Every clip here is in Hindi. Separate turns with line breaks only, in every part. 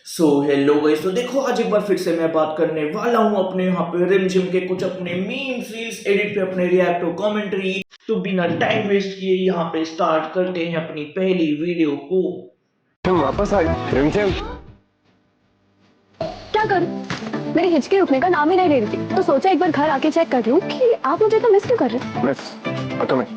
सो हेलो गाइस, तो देखो आज एक बार फिर से मैं बात करने वाला हूँ अपने यहाँ पे रिमझिम के कुछ अपने मीम्स रील्स एडिट पे अपने रिएक्ट और कमेंट्री। तो बिना टाइम वेस्ट किए यहाँ पे स्टार्ट करते हैं अपनी पहली वीडियो को।
तुम वापस आए रिमझिम।
क्या करूं? मेरी हिचकी रुकने का नाम ही नहीं ले रही थी, तो सोचा एक बार घर आके चेक कर लूं कि आप मुझे तो मिस क्यों कर रहे हैं।
मिस और तुम्हें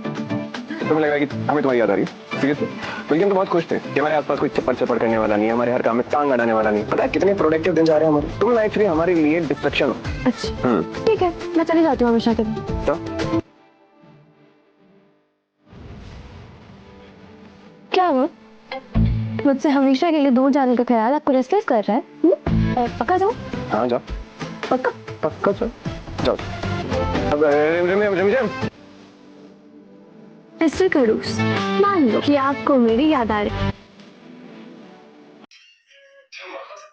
लग रहा है कि हमें तुम्हारी याद आ रही है? सीरियसली? बल्कि हम तो बहुत खुश थे कि हमारे आसपास कोई चप्पड़ चप्पड़ करने वाला नहीं है, हमारे हर काम में टांग अड़ाने वाला नहीं। पता है कितने प्रोडक्टिव दिन जा रहे हैं हमारे। तुम एक्चुअली हमारे लिए डिस्ट्रैक्शन हो।
अच्छा ठीक है, मैं चली जाती हूँ हमेशा के लिए।
तो
क्या हुआ? मुझसे हमेशा के लिए दूर जाने का ख्याल आपको रेस्टलेस कर रहा है? पक्का जाओ?
हाँ जाओ,
पक्का?
पक्का जाओ जाओ। अब रिमझिम
मिस्टर खड़ूस, मान लो कि आपको मेरी याद आ रही।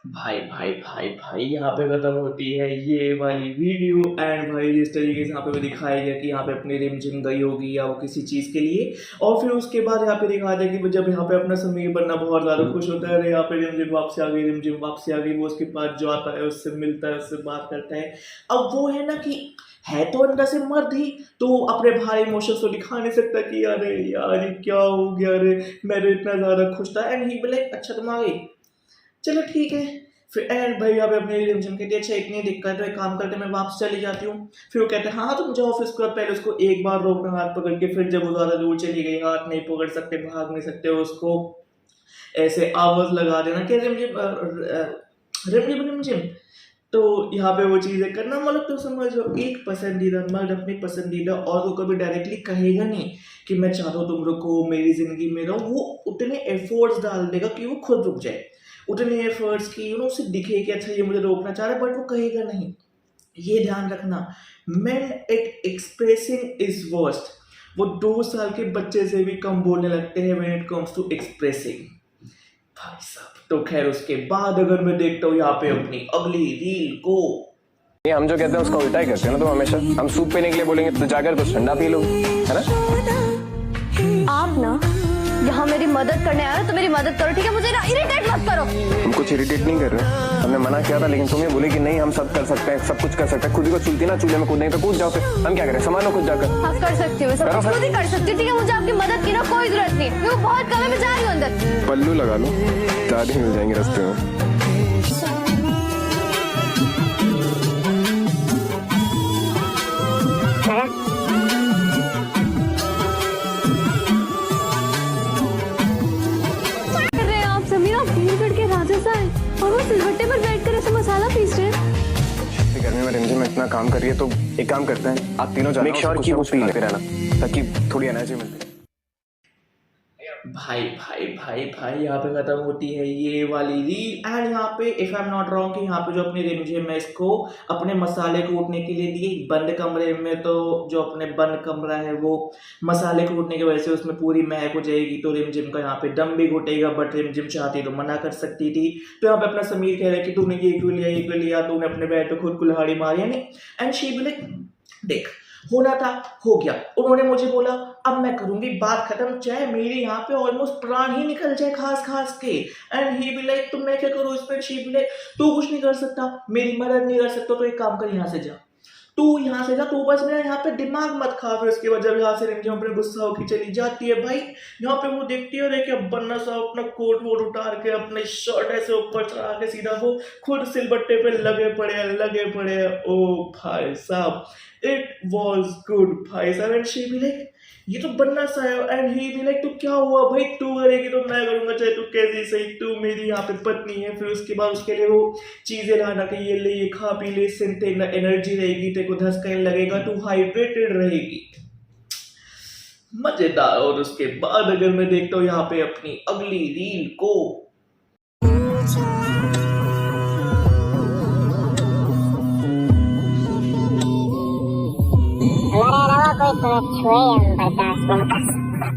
भाई भाई भाई भाई यहाँ पे खत्म होती है ये वाली वीडियो। एंड भाई जिस तरीके से यहाँ पे दिखाया गया कि यहाँ पे अपनी रिमझिम गई होगी या वो किसी चीज़ के लिए, और फिर उसके बाद यहाँ पे दिखाया गया कि जब यहाँ पे अपना समीर बनना बहुत ज़्यादा खुश होता है, अरे यहाँ पे रिमझिम वापसी आ गई, रिमझिम वापसी आ गई। वो उसके पास जो आता है उससे मिलता है, उससे बात करता है। अब वो है ना कि है तो अंदर से मर्द ही, तो अपने भाई इमोशंस को दिखा नहीं सकता कि अरे यार ये क्या हो गया, अरे मैं तो इतना ज़्यादा खुश था। एंड ही बोले अच्छा तुम आ गई, चलो ठीक है। फिर एंड भाई अब अपने रिमझिम कहती है अच्छा इतनी दिक्कत है, एक काम करते मैं वापस चली जाती हूँ। फिर वो कहते हैं हाँ तुम जाओ ऑफिस को। पहले उसको एक बार रोकना हाथ पकड़ के, फिर जब वो ज़्यादा दूर चली गई, हाथ नहीं पकड़ सकते, भाग नहीं सकते, उसको ऐसे आवाज़ लगा देना कि रिमझिम रिमझिम रिमझिम। तो यहाँ पे वो चीज़ें करना, मतलब तो समझो एक पसंदीदा मर्द अपनी पसंदीदा और को कभी डायरेक्टली कहेगा नहीं कि मैं चाहता हूँ तुम रुको मेरी ज़िंदगी में रहो। वो उतने एफर्ट्स डाल देगा कि वो खुद रुक जाए, उतने एफर्ट्स की उसे दिखे कि अच्छा ये मुझे रोकना चाह रहा है, बट वो कहेगा नहीं। ये ध्यान रखना, men at expressing is worst. वो 2 साल के बच्चे से भी कम बोलने लगते हैं when it comes to expressing. भाई साहब तो खैर उसके बाद अगर मैं देखता हूँ यहाँ पे अपनी अगली रील को,
ये हम जो कहते हैं उसका उल्टा ही करते हैं ना। तो हमेशा हम सूप पीने के लिए बोलेंगे तो जाकर कुछ ठंडा पी लो, है ना?
आप ना यहाँ मेरी मदद करने आए हो तो मेरी मदद करो, ठीक है? मुझे ना इरिटेट मत करो।
हम कुछ इरिटेट नहीं कर रहे, हमने मना किया था, लेकिन तुम ये बोले कि नहीं हम सब कर सकते हैं, सब कुछ कर सकते हैं। खुद ही को चुलती ना चूल्हे में कूदने तो कूद जाओ, फिर हम क्या करें? संभालो खुद जाकर।
आप कर सकती हो, सब कुछ खुद ही कर सकती हूँ, ठीक है? मुझे आपकी मदद की ना कोई जरूरत नहीं है, वो बहुत कम है, मैं जा रही हूँ अंदर।
पल्लू लगा लो, दादी मिल जाएंगे रास्ते में।
और वो सिलबट्टे पर बैठकर ऐसे मसाला पीस रहे हैं।
गर्मी में रिमझिम में इतना काम कर रही है, तो एक काम करते हैं आप तीनों जाओ, मेक श्योर कि वो पी लेते रहना ताकि थोड़ी एनर्जी मिलती है।
भाई भाई भाई भाई यहाँ पे खत्म होती है ये वाली रील। एंड यहाँ पे if I am not wrong कि यहाँ पे जो अपनी रिमझिम है इसको अपने मसाले कूटने के लिए दिए बंद कमरे में, तो जो अपने बंद कमरा है वो मसाले कूटने की वजह से उसमें पूरी महक हो जाएगी, तो रिमझिम का यहाँ पे दम भी घुटेगा। बट रिमझिम चाहती तो मना कर सकती थी। तो यहाँ पे अपना समीर कह रहा है कि तूने ये क्यों लिया, ये क्यों लिया, तूने अपने बैट पे खुद कुल्हाड़ी मारी है नहीं। एंड शी भी लाइक देख होना था हो गया, उन्होंने मुझे बोला अब मैं करूंगी, बात खत्म, चाहे मेरे यहाँ पे ऑलमोस्ट प्राण ही निकल जाए खास खास के। एंड ही भी लाइक तो मैं क्या करूँ इसमें। शी भी लाइक तू कुछ नहीं कर सकता, मेरी मदद नहीं कर सकता, तो एक काम कर यहाँ से जा, तू यहाँ से जा, तू बस मेरा यहाँ पे दिमाग मत खा। फिर उसके बाद जब यहाँ से रिमझिम अपने गुस्सा होकर चली जाती है, भाई यहाँ पे वो देखती है देखिए बन्ना सा अपना कोट वोट उतार के अपने शर्ट ऐसे ऊपर चढ़ा के सीधा वो खुद सिलबट्टे पे लगे पड़े। ओ भाई साहब इट वॉज गुड भाई साहब। एंड शी भी लाइक ये तो बन्ना सा है। एंड ही भी लाइक तो क्या हुआ भाई, तू करेगी तो मैं करूंगा, चाहे तू कैसी सही, तू मेरी यहाँ पे पत्नी है। फिर उसके बाद उसके लिए वो चीजें लाना कि ये ले, ये खा पी ले, इससे एनर्जी रहेगी, तेरे को धसका लगेगा, तू हाइड्रेटेड रहेगी, मजेदार। और उसके बाद अगर मैं देखता हूँ यहाँ पे अपनी अगली रील को,
कोई तुम्हें छुए हम बर्दाश्त नहीं कर सकता।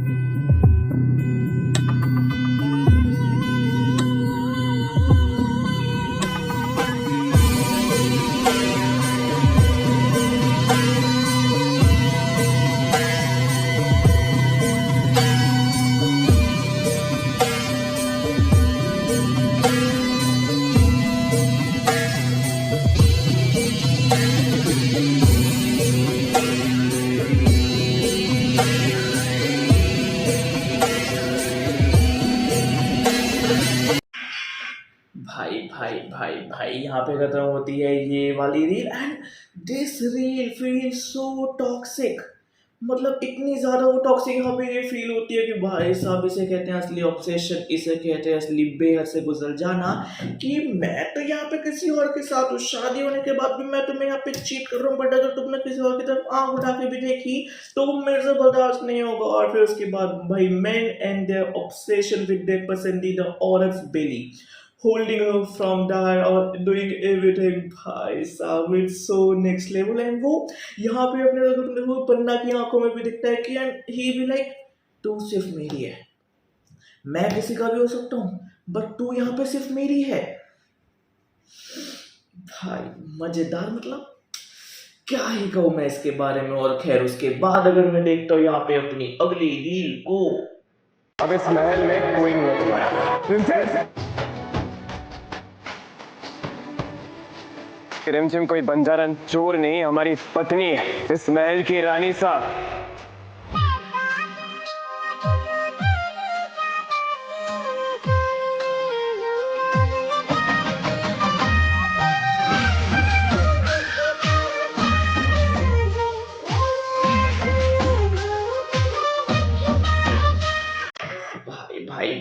भाई यहाँ पे खत्म होती है ये वाली reel and this reel feel so toxic. मतलब इतनी ज़्यादा वो टॉक्सिक यहाँ पे ये फील होती है कि भाई साहब इसे कहते हैं असली ऑब्सेशन, इसे कहते हैं असली बेहद से गुजर जाना। कि मैं तो यहाँ पे किसी और के साथ हूँ, शादी होने के बाद भी मैं तुम्हें यहाँ पे चीट कर रहा हूँ, बट अगर तुमने किसी और की तरफ आँख उठा के भी देखी तो वो मेरे से बर्दाश्त नहीं होगा। और फिर उसके बाद भाई men and their obsession with their पसंदीदा औरत बेली, holding her from there और doing everything, भाई साहब it's so next level. And वो यहाँ पे अपने वो पन्ना की आंखों में भी दिखता है कि एंड ही भी लाइक तू सिर्फ मेरी है, मैं किसी का भी हो सकता हूँ बट तू यहाँ पे सिर्फ मेरी है। भाई मजेदार, मतलब क्या ही कहूँ मैं इसके बारे में। और खैर उसके बाद अगर मैं देखता हूँ यहाँ पे अपनी अगली रील को,
अब इस महल में कोई नहीं है तुम्हारा। रिमझिम कोई बंजारा चोर नहीं, हमारी पत्नी है, इस महल की रानी साहब।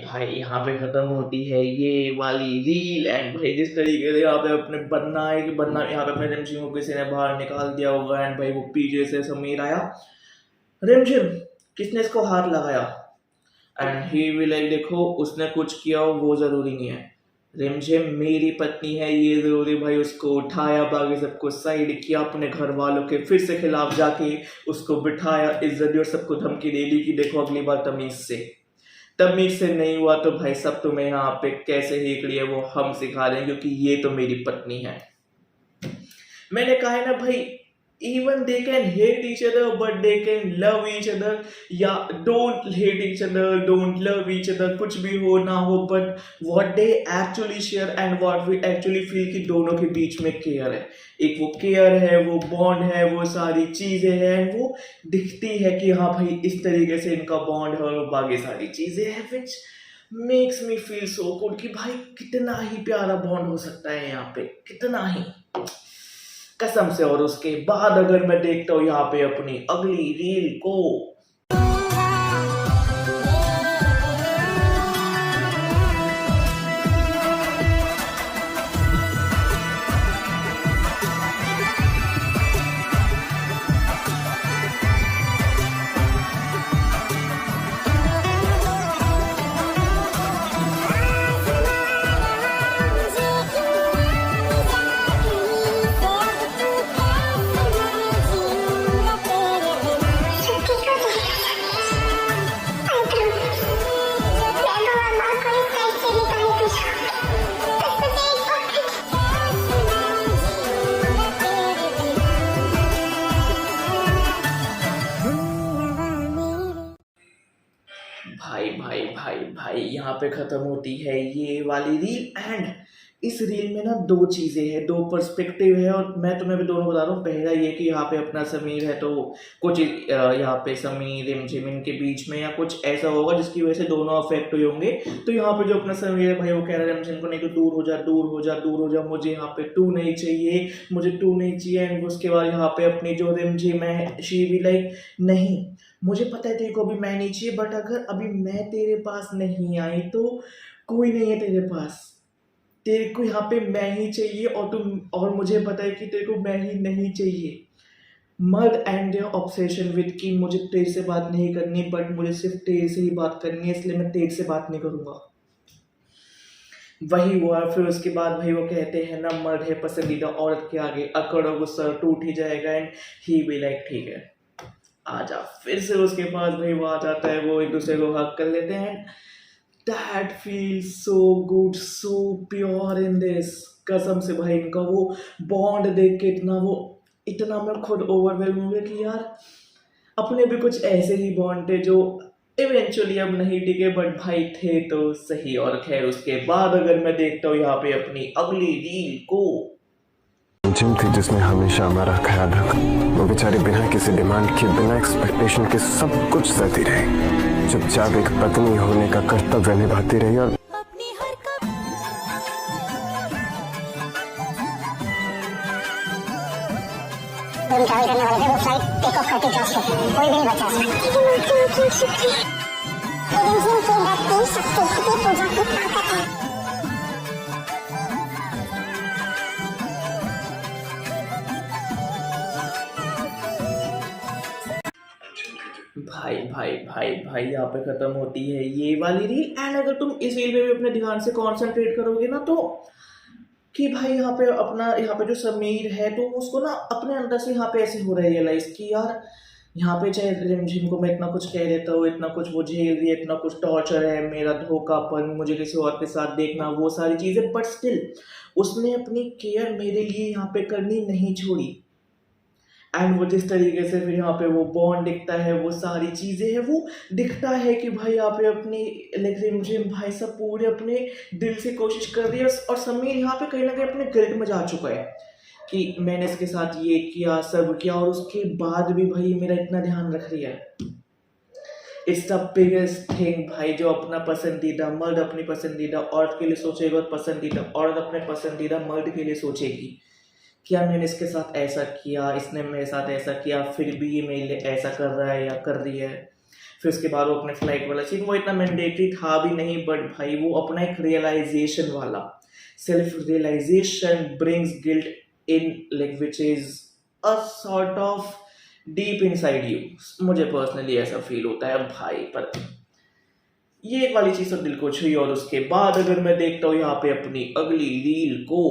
भाई यहाँ पे खत्म होती है ये वाली रील। एंड भाई जिस तरीके से यहाँ पे अपने बनना है कि बनना यहाँ पे अपने रिमझिम को किसी ने बाहर निकाल दिया होगा एंड भाई वो पीछे से समीर आया, रिमझिम किसने इसको हाथ लगाया एंड ही भी लाइक देखो उसने कुछ किया हो वो जरूरी नहीं है, रिमझिम मेरी पत्नी है ये जरूरी। भाई उसको उठाया, बाकी सबको साइड किया, अपने घर वालों के फिर से खिलाफ जाके उसको बिठाया, इज्जत दी और सबको धमकी दे दी कि देखो अगली बार तमीज से नहीं हुआ तो भाई सब तुम्हें यहाँ पे कैसे हीक लिए वो हम सिखा दें, क्योंकि ये तो मेरी पत्नी है। मैंने कहा है ना भाई, even they can hate each other but they can love each other, या don't hate each other, don't love each other, कुछ भी हो ना हो, but what they actually share and what we actually feel कि दोनों के बीच में केयर है, एक वो केयर है, वो बॉन्ड है, वो सारी चीजें हैं, वो दिखती है कि हाँ भाई इस तरीके से इनका बॉन्ड है और वो बाकी सारी चीजें हैं, which makes me feel so good कि भाई कितना ही प्यारा बॉन्ड हो सकता है यहाँ पे, कितना ही कसम से। और उसके बाद अगर मैं देखता हूँ यहाँ पे अपनी अगली रील को, भाई यहाँ पे खत्म होती है ये वाली रील। एंड इस रील में ना दो चीज़ें हैं, दो पर्सपेक्टिव है, और मैं तुम्हें भी दोनों बता रहा हूँ। पहला ये कि यहाँ पे अपना समीर है तो कुछ यहाँ पे समीर रिमझिम के बीच में या कुछ ऐसा होगा जिसकी वजह से दोनों अफेक्ट हुए होंगे। तो यहाँ पे जो अपना समीर है भाई वो कह रहा है रिमझिम को नहीं तो दूर हो जा दूर हो जा दूर हो जा, मुझे यहाँ पे तू नहीं चाहिए, मुझे तू नहीं चाहिए। एंड उसके बाद यहाँ पे अपनी जो रिमझिम है शी भी लाइक नहीं, मुझे पता है तेरे को अभी मैं नहीं चाहिए, बट अगर अभी मैं तेरे पास नहीं आई तो कोई नहीं है तेरे पास, तेरे को यहाँ पे मैं ही चाहिए और मुझे पता है कि तेरे को मैं ही नहीं चाहिए। मर्द एंड देयर ऑब्सेशन विद कि मुझे तेरे से बात नहीं करनी, बट मुझे सिर्फ तेरे से ही बात करनी है, इसलिए मैं तेरे से बात नहीं करूँगा। वही हुआ। फिर उसके बाद भाई वो कहते हैं ना, मर्द है पसंदीदा औरत के आगे अकड़ और गुस्सा टूट ही जाएगा। एंड ही भी लाइक ठीक है आजा। फिर से उसके पास भाई वो आ जाता है, वो एक दूसरे को हक कर लेते हैं। That feels so good, so pure in this। कसम से भाई इनका वो बॉन्ड देख के इतना मैं खुद ओवरवेलम हो गया कि यार अपने भी कुछ ऐसे ही बॉन्ड थे जो इवेंचुअली अब नहीं टिके, बट भाई थे तो सही। और खैर उसके बाद अगर मैं देखता हूँ यहाँ पे अपनी अगली रील को,
जिम थी जिसने हमेशा हमारा ख्याल रखा, वो बेचारी बिना किसी डिमांड के, बिना एक्सपेक्टेशन के सब कुछ सहती रही, चुपचाप एक पत्नी होने का कर्तव्य निभाती रही। और
हम ट्रैवल करने वाले थे वो फ्लाइट टेक ऑफ करके क्रैश हो गई, कोई भी नहीं बचा उसमें। रिमझिम की धरती शक्ति की पूजा की ताकत है।
भाई भाई भाई भाई यहाँ पे खत्म होती है ये वाली रील। एंड अगर तुम इस रील पे भी अपने ध्यान से कॉन्सेंट्रेट करोगे ना तो कि भाई यहाँ पे जो समीर है तो उसको ना अपने अंदर से यहाँ पे ऐसे हो रहा है रियलाइज कि यार यहाँ पे चाहे रिमझिम को मैं इतना कुछ कह देता हूँ, इतना कुछ वो झेल रही है, इतना कुछ टॉर्चर है, मेरा धोखापन, मुझे किसी और के साथ देखना, वो सारी चीज़ें, बट स्टिल उसने अपनी केयर मेरे लिए यहाँ पे करनी नहीं छोड़ी। एंड वो जिस तरीके से फिर यहाँ पे वो बॉन्ड दिखता है, वो सारी चीज़ें हैं, वो दिखता है कि भाई यहाँ पे अपनी लाइक रिमझिम भाई सब पूरे अपने दिल से कोशिश कर रही है। और समीर यहाँ पे कहीं ना कहीं अपने गिल्ट में जा चुका है कि मैंने इसके साथ ये किया, सब किया, और उसके बाद भी भाई मेरा इतना ध्यान रख रही है। इट्स द बिगेस्ट थिंग भाई, जो अपना पसंदीदा मर्द अपनी पसंदीदा औरत के लिए सोचेगा और पसंदीदा औरत अपने पसंदीदा मर्द के लिए सोचेगी क्या मैंने इसके साथ ऐसा किया, इसने मेरे साथ ऐसा किया, फिर भी ये मेरे लिए ऐसा कर रहा है या कर रही है। फिर उसके बाद वो अपने फ्लाइट वाला सीन, वो इतना मैंडेटरी था भी नहीं, बट भाई वो अपना एक रियलाइजेशन वाला, self realisation brings guilt in like which is a sort of deep inside you. मुझे पर्सनली ऐसा फील होता है भाई। पर ये एक वाली चीज़ तो दिल को छुई। और उसके बाद अगर मैं देखता हूँ यहाँ पे अपनी अगली रील को,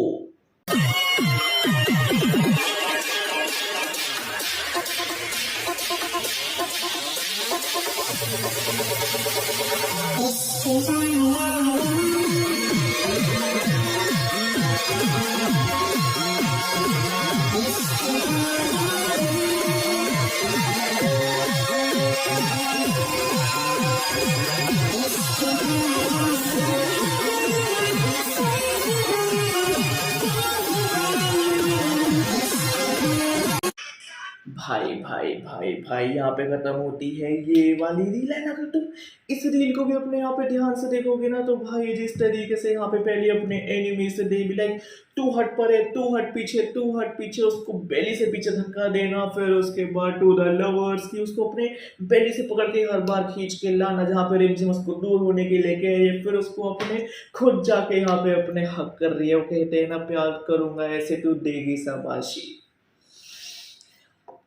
भाई भाई भाई भाई यहाँ पे खत्म होती है ये वाली रील। है ना, अगर तुम इस रील को भी अपने यहाँ पे ध्यान से देखोगे ना तो भाई जिस तरीके से यहाँ पे पहले अपने एनिमी से दे भी लाइक तू हट पर है, तू हट पीछे, तू हट पीछे, उसको बेली से पीछे धक्का देना, फिर उसके बाद टू द लवर्स की उसको अपने बेली से पकड़ के हर बार खींच के लाना जहाँ पे रिमझिम उसको दूर होने के लेके आए, फिर उसको अपने खुद जाके यहाँ पे अपने हक कर रही है। वो कहते हैं ना प्यार करूंगा ऐसे तू देगी शाबाशी।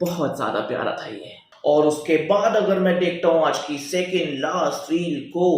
बहुत ज़्यादा प्यारा था ये। और उसके बाद अगर मैं देखता हूँ आज की सेकेंड लास्ट रील को,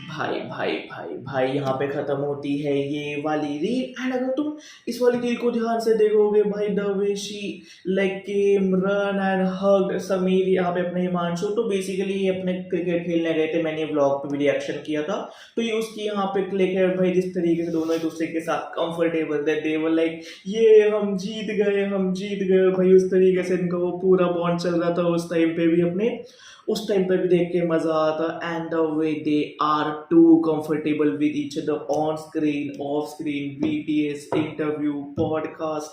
भाई भाई भाई भाई यहाँ पे खत्म होती है ये वाली रील। एंड अगर तुम इस वाली रील को ध्यान से देखोगे भाई, the way she like came run and hug Sameer यहाँ पे अपने हिमांशु, तो बेसिकली ये अपने क्रिकेट खेलने गए थे, मैंने व्लॉग पे भी रिएक्शन किया था, तो ये उसकी यहाँ पे क्लिक है भाई, जिस तरीके से दोनों एक दूसरे के साथ कंफर्टेबल थे, दे वर लाइक ये हम जीत गए भाई, उस तरीके से इनका वो पूरा बॉन्ड चल रहा था उस टाइम पे भी अपने, उस टाइम पे भी देख के मजा आता। And the way they are too comfortable with each other on screen, off screen, BTS, interview, podcast,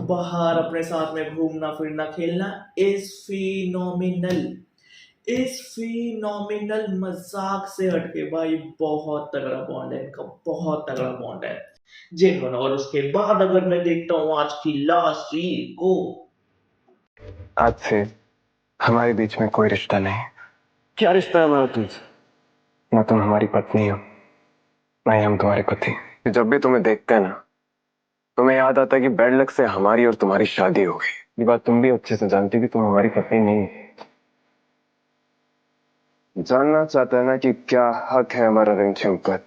बाहर अपने साथ में घूमना फिरना खेलना इज फिनोमिनल, मजाक से हटके भाई बहुत तगड़ा बॉन्ड है इनका, बहुत तगड़ा बॉन्ड है जेन्युइन। और उसके बाद अगर मैं देखता हूँ आज की लास्ट रील को,
आज से हमारे बीच में कोई रिश्ता नहीं। क्या रिश्ता है हमारा तुमसे? ना तुम हमारी पत्नी हो, ना ही हम तुम्हारे पति। जब भी तुम्हें देखते हैं ना, तुम्हें याद आता है कि बैड लक से हमारी और तुम्हारी शादी हो गई। ये बात तुम भी अच्छे से जानती कि तुम हमारी पत्नी नहीं है। जानना चाहता है ना कि क्या हक है हमारा रिमझिम पर?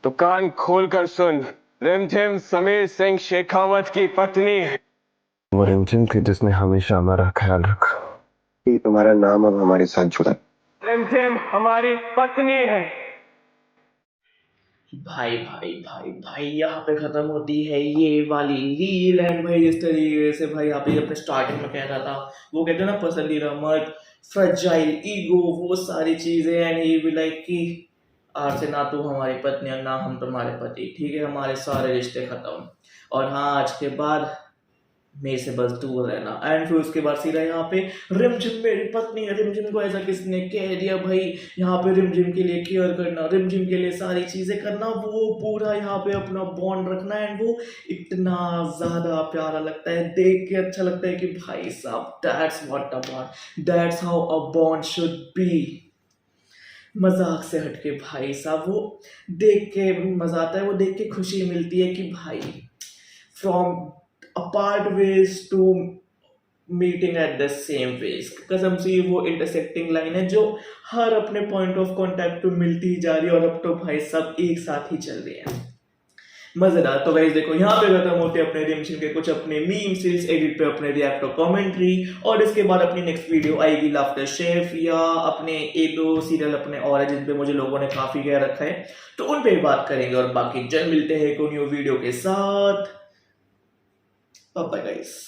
तो कान खोल कर सुन, रिमझिम समीर सिंह शेखावत की पत्नी है। वो रिमझिम थी जिसने हमेशा हमारा ख्याल रखा। तुम्हारा नाम अब हमारे साथ जुड़ा। रिमझिम हमारी पत्नी है।
भाई भाई भाई भाई यहाँ पे खत्म होती है ये वाली रील। एंड भाई जिस तरीके से भाई यहाँ पे अपने स्टार्टिंग में कह रहा था, वो कहते हैं ना पसंदीदा मर्द, फ्रजाइल ईगो, वो सारी चीजें, एंड ही भी लाइक कि आज से ना तू हमारी पत्नी और ना हम तुम्हारे पति, ठीक है? हमारे सारे रिश्ते खत्म। और हाँ, आज के बाद मेरे से बस दूर रहना। एंड फिर उसके बाद सीधा यहाँ पे रिमझिम मेरी पत्नी है। रिमझिम को ऐसा किसने कह दिया भाई? यहाँ पे रिमझिम के लिए केयर करना, रिमझिम के लिए सारी चीजें करना, वो पूरा यहाँ पे अपना बॉन्ड रखना। एंड वो इतना ज्यादा प्यारा लगता है, देख के अच्छा लगता है कि भाई साहब that's what a bond, that's how a bond should be. मजाक से हटके भाई साहब, वो देख के मजा आता है, वो देख के खुशी मिलती है कि भाई from apart ways to meeting at the same ways। कसम से वो इंटरसेक्टिंग लाइन है जो हर अपने पॉइंट ऑफ कांटेक्ट पे मिलती ही जा रही है, और अब तो भाई सब एक साथ ही चल रहे हैं। मजेदार। तो गाइस देखो, यहाँ पे खत्म होते अपने रिमझिम के कुछ अपने मीम सीरीज एडिट पे अपने रिएक्ट और कमेंट्री, और इसके बाद अपनी नेक्स्ट वीडियो आएगी लाफ्टर शेफ या अपने एक दो सीरियल अपने और है जिन पे मुझे लोगों ने काफी कह रखा है, तो उन पे बात करेंगे। और बाकी जल्द मिलते हैं एक न्यू वीडियो के साथ। Bye bye guys।